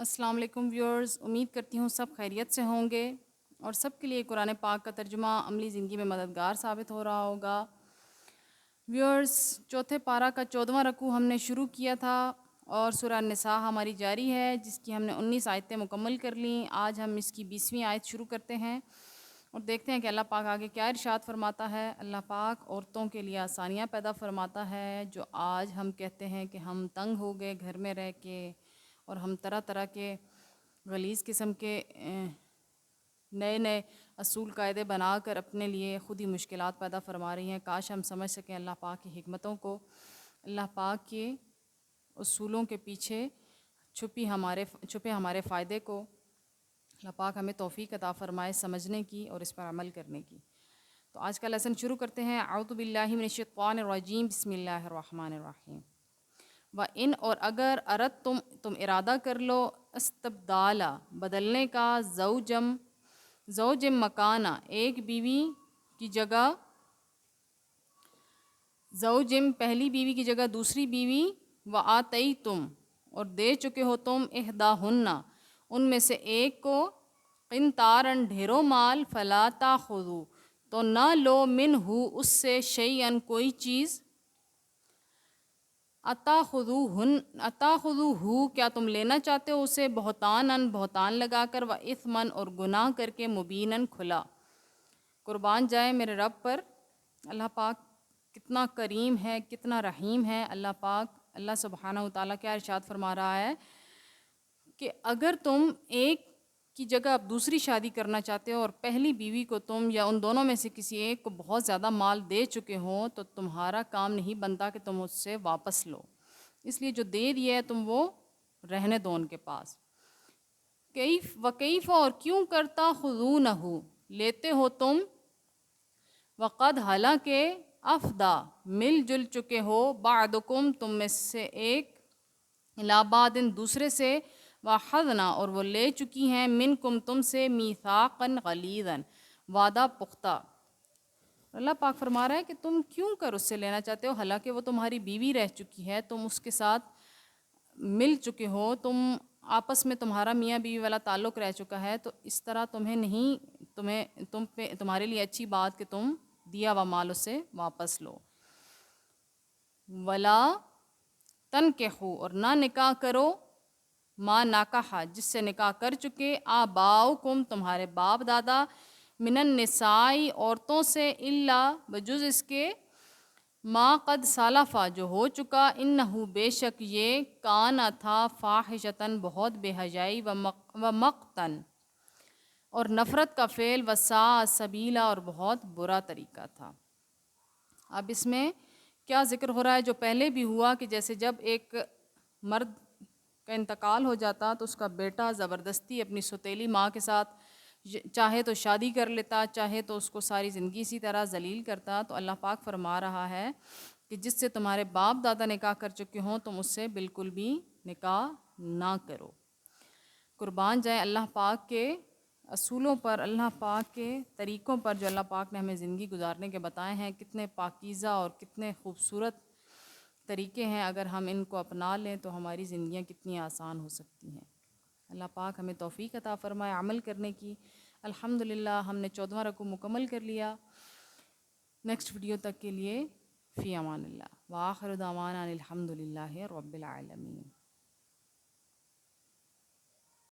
السلام علیکم ویورز، امید کرتی ہوں سب خیریت سے ہوں گے اور سب کے لیے قرآن پاک کا ترجمہ عملی زندگی میں مددگار ثابت ہو رہا ہوگا۔ ویورز، چوتھے پارہ کا 14واں رکوع ہم نے شروع کیا تھا اور سورہ النساء ہماری جاری ہے جس کی ہم نے 19 آیتیں مکمل کر لیں۔ آج ہم اس کی 20ویں آیت شروع کرتے ہیں اور دیکھتے ہیں کہ اللہ پاک آگے کیا ارشاد فرماتا ہے۔ اللہ پاک عورتوں کے لیے آسانیاں پیدا فرماتا ہے جو آج ہم کہتے ہیں کہ ہم تنگ ہو گئے گھر میں رہ کے اور ہم طرح طرح کے غلیظ قسم کے نئے نئے اصول قاعدے بنا کر اپنے لیے خود ہی مشکلات پیدا فرما رہی ہیں۔ کاش ہم سمجھ سکیں اللہ پاک کی حکمتوں کو، اللہ پاک کے اصولوں کے پیچھے چھپے ہمارے فائدے کو۔ اللہ پاک ہمیں توفیق عطا فرمائے سمجھنے کی اور اس پر عمل کرنے کی۔ تو آج کا لیسن شروع کرتے ہیں۔ اعوذ باللہ من الشیطان الرجیم، بسم اللہ الرحمن الرحیم۔ وَإِنْ اور اگر اردت تم ارادہ کر لو استبدالا بدلنے کا زوجم مکانہ ایک بیوی کی جگہ، زوجم پہلی بیوی کی جگہ دوسری بیوی، وآتیتم اور دے چکے ہو تم احداہن ان میں سے ایک کو، قنطارن ڈھیروں مال، فلا تاخذوا تو نہ لو منہ اس سے شیئن کوئی چیز، اتاخذوہ کیا تم لینا چاہتے ہو اسے، بہتان لگا کر، و اثمن اور گناہ کر کے، مبینن کھلا۔ قربان جائے میرے رب پر، اللہ پاک کتنا کریم ہے، کتنا رحیم ہے۔ اللہ پاک اللہ سبحانہ وتعالیٰ کیا ارشاد فرما رہا ہے کہ اگر تم ایک کی جگہ اب دوسری شادی کرنا چاہتے ہو اور پہلی بیوی کو تم یا ان دونوں میں سے کسی ایک کو بہت زیادہ مال دے چکے ہو تو تمہارا کام نہیں بنتا کہ تم اس سے واپس لو، اس لیے جو دے دیا ہے تم وہ رہنے دو ان کے پاس۔ کیف اور کیوں کرتا خذونہ لیتے ہو تم، وقد حالانکہ افدا مل جل چکے ہو، بعدکم تم میں سے ایک، الی بعض دوسرے سے، واخذنا اور وہ لے چکی ہیں، منکم تم سے، میثاقا غلیظا وعدہ پختہ۔ اللہ پاک فرما رہا ہے کہ تم کیوں کر اس سے لینا چاہتے ہو، حالانکہ وہ تمہاری بیوی رہ چکی ہے، تم اس کے ساتھ مل چکے ہو، تم آپس میں تمہارا میاں بیوی والا تعلق رہ چکا ہے، تو اس طرح تمہارے لیے اچھی بات کہ تم دیا و مال اسے واپس لو۔ ولا تنکحوا اور نہ نکاح کرو، ما ناکحا جس سے نکاح کر چکے، آباؤکم تمہارے باپ دادا، من النساء عورتوں سے، الا بجز اس کے، ما قد سالفا جو ہو چکا، انہو بے شک یہ، کانا تھا، فاحشتاً بہت بے حیائی، و مقتن اور نفرت کا فعل، وساء سبیلا اور بہت برا طریقہ تھا۔ اب اس میں کیا ذکر ہو رہا ہے جو پہلے بھی ہوا کہ جیسے جب ایک مرد کا انتقال ہو جاتا تو اس کا بیٹا زبردستی اپنی سوتیلی ماں کے ساتھ چاہے تو شادی کر لیتا، چاہے تو اس کو ساری زندگی اسی طرح ذلیل کرتا۔ تو اللہ پاک فرما رہا ہے کہ جس سے تمہارے باپ دادا نکاح کر چکے ہوں تم اس سے بالکل بھی نکاح نہ کرو۔ قربان جائیں اللہ پاک کے اصولوں پر، اللہ پاک کے طریقوں پر جو اللہ پاک نے ہمیں زندگی گزارنے کے بتائے ہیں، کتنے پاکیزہ اور کتنے خوبصورت طریقے ہیں، اگر ہم ان کو اپنا لیں تو ہماری زندگیاں کتنی آسان ہو سکتی ہیں۔ اللہ پاک ہمیں توفیق عطا فرمائے عمل کرنے کی۔ الحمدللہ ہم نے 14واں رکوع مکمل کر لیا۔ نیکسٹ ویڈیو تک کے لیے فی امان اللہ، وآخر دعوانا الحمدللہ رب العالمین۔